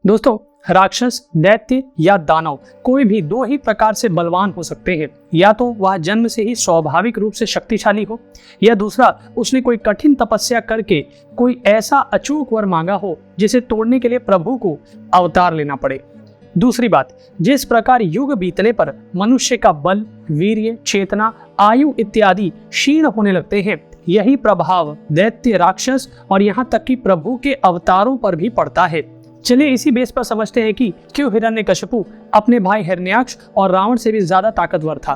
दोस्तों, राक्षस, दैत्य या दानव कोई भी दो ही प्रकार से बलवान हो सकते हैं। या तो वह जन्म से ही स्वाभाविक रूप से शक्तिशाली हो, या दूसरा उसने कोई कठिन तपस्या करके कोई ऐसा अचूक वर मांगा हो जिसे तोड़ने के लिए प्रभु को अवतार लेना पड़े। दूसरी बात, जिस प्रकार युग बीतने पर मनुष्य का बल, वीर्य, चेतना, आयु इत्यादि क्षीण होने लगते हैं, यही प्रभाव दैत्य, राक्षस और यहाँ तक कि प्रभु के अवतारों पर भी पड़ता है। चलिए इसी बेस पर समझते हैं कि क्यों हिरण्यकशिपु अपने भाई हिरण्याक्ष और रावण से भी ज्यादा ताकतवर था।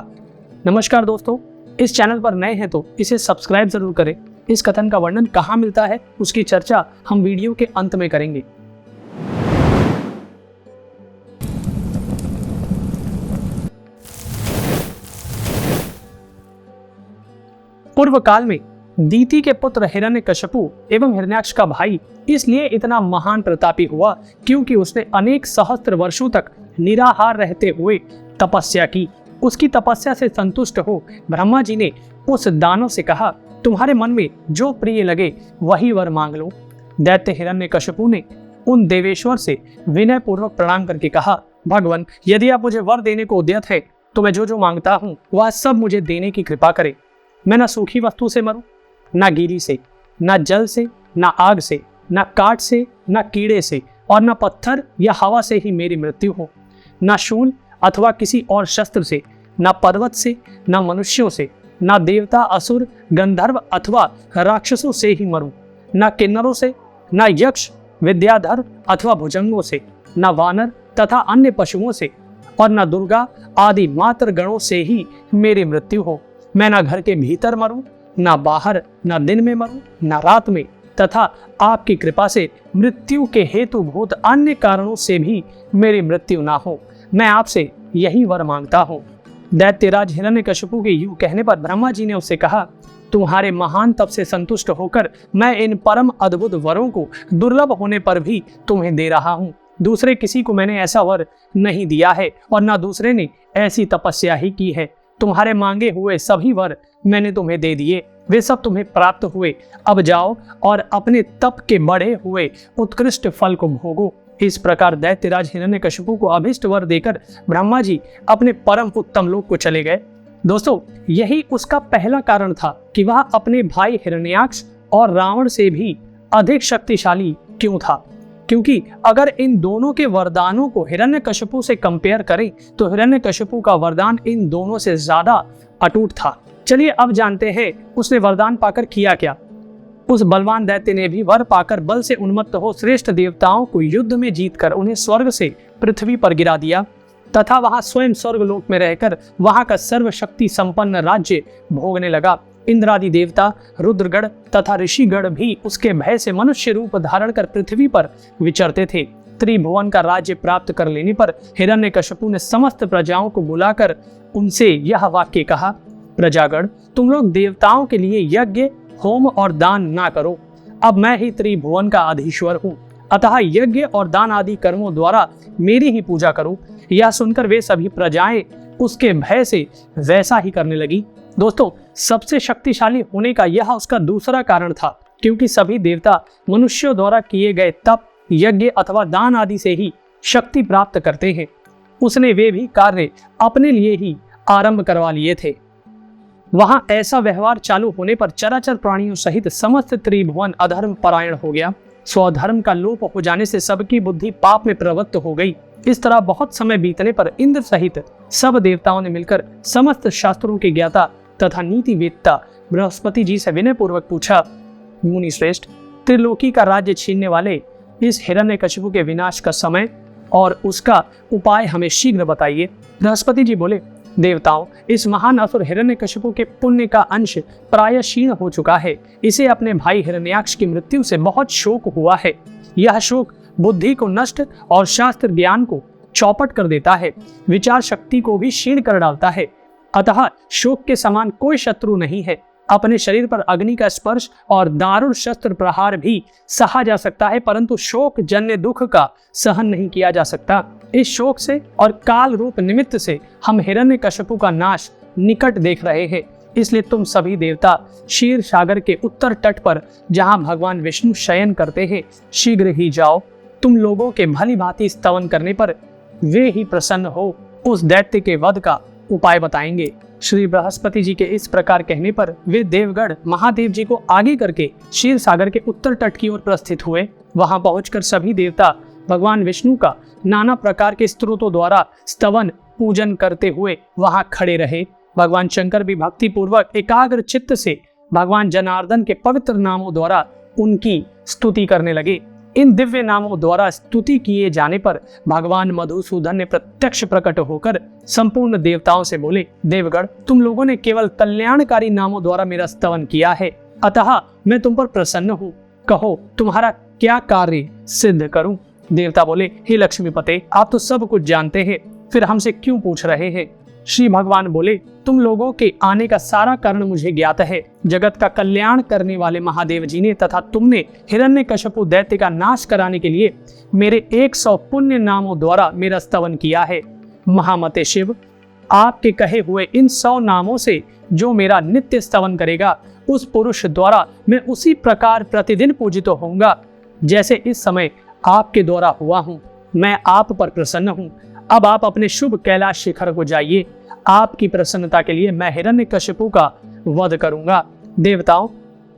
नमस्कार दोस्तों, इस चैनल पर नए हैं तो इसे सब्सक्राइब जरूर करें। इस कथन का वर्णन कहाँ मिलता है उसकी चर्चा हम वीडियो के अंत में करेंगे। पूर्व काल में दीति के पुत्र हिरण्यकशिपु एवं हिरण्याक्ष का भाई इसलिए इतना महान प्रतापी हुआ क्योंकि उसने अनेक सहस्त्र वर्षों तक निराहार रहते हुए तपस्या की। उसकी तपस्या से संतुष्ट हो ब्रह्मा जी ने उस दानव से कहा, तुम्हारे मन में जो प्रिय लगे वही वर मांग लो। दैत्य हिरण्यकशिपु ने उन देवेश्वर से विनय पूर्वक प्रणाम करके कहा, भगवान, यदि आप मुझे वर देने को उद्यत है तो मैं जो मांगता हूँ वह सब मुझे देने की कृपा करे। मैं न सूखी वस्तु से मरूं, न गीली से, न जल से, न आग से, न काट से, न कीड़े से और न पत्थर या हवा से ही मेरी मृत्यु हो। न शूल अथवा किसी और शस्त्र से, न पर्वत से, न मनुष्यों से, न देवता, असुर, गंधर्व अथवा राक्षसों से ही मरूं। न किन्नरों से, न यक्ष, विद्याधर अथवा भुजंगों से, न वानर तथा अन्य पशुओं से और न दुर्गा आदि मात्र गणों से ही मेरी मृत्यु हो। मैं न घर के भीतर मरूं, न बाहर, न दिन में मरूं, न रात में, तथा आपकी कृपा से मृत्यु के हेतुभूत अन्य कारणों से भी मेरी मृत्यु ना हो। मैं आपसे यही वर मांगता हूँ। दैत्यराज हिरण्यकशिपु के यूं कहने पर ब्रह्मा जी ने उससे कहा, तुम्हारे महान तप से संतुष्ट होकर मैं इन परम अद्भुत वरों को दुर्लभ होने पर भी तुम्हें दे रहा हूँ। दूसरे किसी को मैंने ऐसा वर नहीं दिया है और न दूसरे ने ऐसी तपस्या ही की है। तुम्हारे मांगे हुए सभी वर मैंने तुम्हें दे दिए, वे सब तुम्हें प्राप्त हुए। अब जाओ और अपने तप के बढ़े हुए उत्कृष्ट फल को भोगो। इस प्रकार दैत्यराज हिरण्यकशिपु को अभिष्ट वर देकर ब्रह्मा जी अपने परम उत्तम लोक को चले गए। दोस्तों, यही उसका पहला कारण था कि वह अपने भाई हिरण्याक्ष और रावण से भी अधिक शक्तिशाली क्यों था। क्योंकि अगर इन दोनों के वरदानों को हिरण्यकशिपु से कंपेयर करें तो हिरण्यकशिपु का वरदान इन दोनों से ज्यादा अटूट था। चलिए अब जानते हैं उसने वरदान पाकर किया क्या। उस बलवान दैत्य ने भी वर पाकर बल से उन्मत्त हो श्रेष्ठ देवताओं को युद्ध में जीतकर उन्हें स्वर्ग से पृथ्वी पर गिरा दिया तथा वहां स्वयं स्वर्ग लोक में रहकर वहां का सर्वशक्ति संपन्न राज्य भोगने लगा। इंद्रादि देवता, रुद्रगण तथा ऋषिगण भी उसके भय से मनुष्य रूप धारण कर पृथ्वी पर विचरते थे। त्रिभुवन का राज्य प्राप्त कर लेने पर हिरण्यकशिपु ने समस्त प्रजाओं को बुलाकर उनसे यह वाक्य कहा, प्रजागण, तुम लोग देवताओं के लिए यज्ञ, होम और दान ना करो। अब मैं ही त्रिभुवन का अधीश्वर हूँ, अतः यज्ञ और दान आदि कर्मों द्वारा मेरी ही पूजा करो। यह सुनकर वे सभी प्रजाएं उसके भय से वैसा ही करने लगी। दोस्तों, सबसे शक्तिशाली होने का यह उसका दूसरा कारण था क्योंकि सभी देवता मनुष्यों द्वारा किए गए तप, यज्ञ अथवा दान आदि से ही शक्ति प्राप्त करते हैं। उसने वे भी कार्य अपने लिए ही आरंभ करवा लिए थे। वहां ऐसा व्यवहार चालू होने पर चराचर प्राणियों सहित समस्त त्रिभुवन अधर्म परायण हो गया। स्वधर्म का लोप हो जाने से सबकी बुद्धि पाप में प्रवृत्त हो गई। इस तरह बहुत समय बीतने पर इंद्र सहित सब देवताओं ने मिलकर समस्त शास्त्रों के ज्ञाता तथा नीति वेत्ता बृहस्पति जी से विनय पूर्वक पूछा, मुनि श्रेष्ठ, त्रिलोकी का राज्य छीनने वाले इस हिरण्यकशिपु के विनाश का समय और उसका उपाय हमें शीघ्र बताइए। बृहस्पति जी बोले, देवताओं, इस महान असुर हिरण्यकशिपु के पुण्य का अंश प्राय क्षीण हो चुका है। इसे अपने भाई हिरण्याक्ष की मृत्यु से बहुत शोक हुआ है। यह शोक बुद्धि को नष्ट और शास्त्र ज्ञान को चौपट कर देता है, विचार शक्ति को भी क्षीण कर डालता है। अतः शोक के समान कोई शत्रु नहीं है। अपने शरीर पर अग्नि का स्पर्श और दारुण शस्त्र प्रहार भी सहा जा सकता है, परंतु शोक जन्य दुख का सहन नहीं किया जा सकता। इस शोक से और काल रूप निमित्त से हम हिरण्यकशिपु का नाश निकट देख रहे हैं। इसलिए तुम सभी देवता क्षीर सागर के उत्तर तट पर जहां भगवान विष्णु शयन करते हैं शीघ्र ही जाओ। तुम लोगों के भली भांति स्तवन करने पर वे ही प्रसन्न हो उस दैत्य के वध का उपाय बताएंगे। श्री बृहस्पति जी के इस प्रकार कहने पर वे देवगढ़ महादेव जी को आगे करके क्षीर सागर के उत्तर तट की ओर प्रस्थित हुए। वहां पहुंचकर सभी देवता भगवान विष्णु का नाना प्रकार के स्तोत्रों द्वारा स्तवन पूजन करते हुए वहां खड़े रहे। भगवान शंकर भी भक्ति पूर्वक एकाग्र चित्त से भगवान जनार्दन के पवित्र नामों द्वारा उनकी स्तुति करने लगे। इन दिव्य नामों द्वारा स्तुति किए जाने पर भगवान मधुसूदन ने प्रत्यक्ष प्रकट होकर संपूर्ण देवताओं से बोले, देवगढ़, तुम लोगों ने केवल कल्याणकारी नामों द्वारा मेरा स्तवन किया है, अतः मैं तुम पर प्रसन्न हूँ। कहो तुम्हारा क्या कार्य सिद्ध करूं? देवता बोले, हे लक्ष्मीपते, आप तो सब कुछ जानते हैं, फिर हमसे क्यों पूछ रहे हैं? श्री भगवान बोले, तुम लोगों के आने का सारा कारण मुझे ज्ञात है। जगत का कल्याण करने वाले महादेव जी ने तथा तुमने हिरण्यकश्यपु दैत्य का नाश कराने के लिए मेरे 100 पुण्य नामों द्वारा मेरा स्तवन किया है। महामते शिव, आपके कहे हुए इन 100 नामों से जो मेरा नित्य स्तवन करेगा, उस पुरुष द्वारा मैं उसी प्रकार प्रतिदिन पूजित होऊंगा जैसे इस समय आपके द्वारा हुआ हूँ। मैं आप पर प्रसन्न हूँ। अब आप अपने शुभ कैलाश शिखर को जाइए। आपकी प्रसन्नता के लिए मैं हिरण्यकश्यपु का वध करूंगा। देवताओं,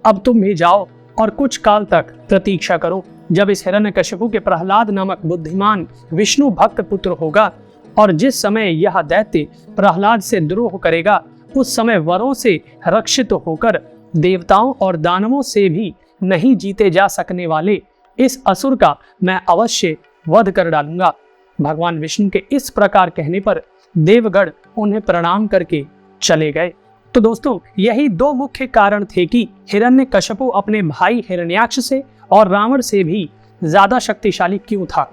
अब तुम भी जाओ और कुछ काल तक प्रतीक्षा करो। जब इस हिरण्यकश्यपु के प्रहलाद नामक बुद्धिमान विष्णु भक्त पुत्र होगा और जिस समय यह दैत्य प्रहलाद से द्रोह करेगा, उस समय वरों से रक्षित होकर देवताओं और दानवों से भी नहीं जीते जा सकने वाले इस असुर का मैं अवश्य वध कर डालूंगा। भगवान विष्णु के इस प्रकार कहने पर देवगढ़ उन्हें प्रणाम करके चले गए। तो दोस्तों, यही 2 मुख्य कारण थे कि हिरण्यकश्यपु अपने भाई हिरण्याक्ष से और रावण से भी ज्यादा शक्तिशाली क्यों था।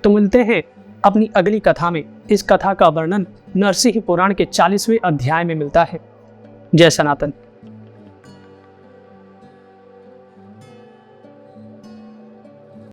तो मिलते हैं अपनी अगली कथा में। इस कथा का वर्णन नरसिंह पुराण के 40वें अध्याय में मिलता है। जय सनातन।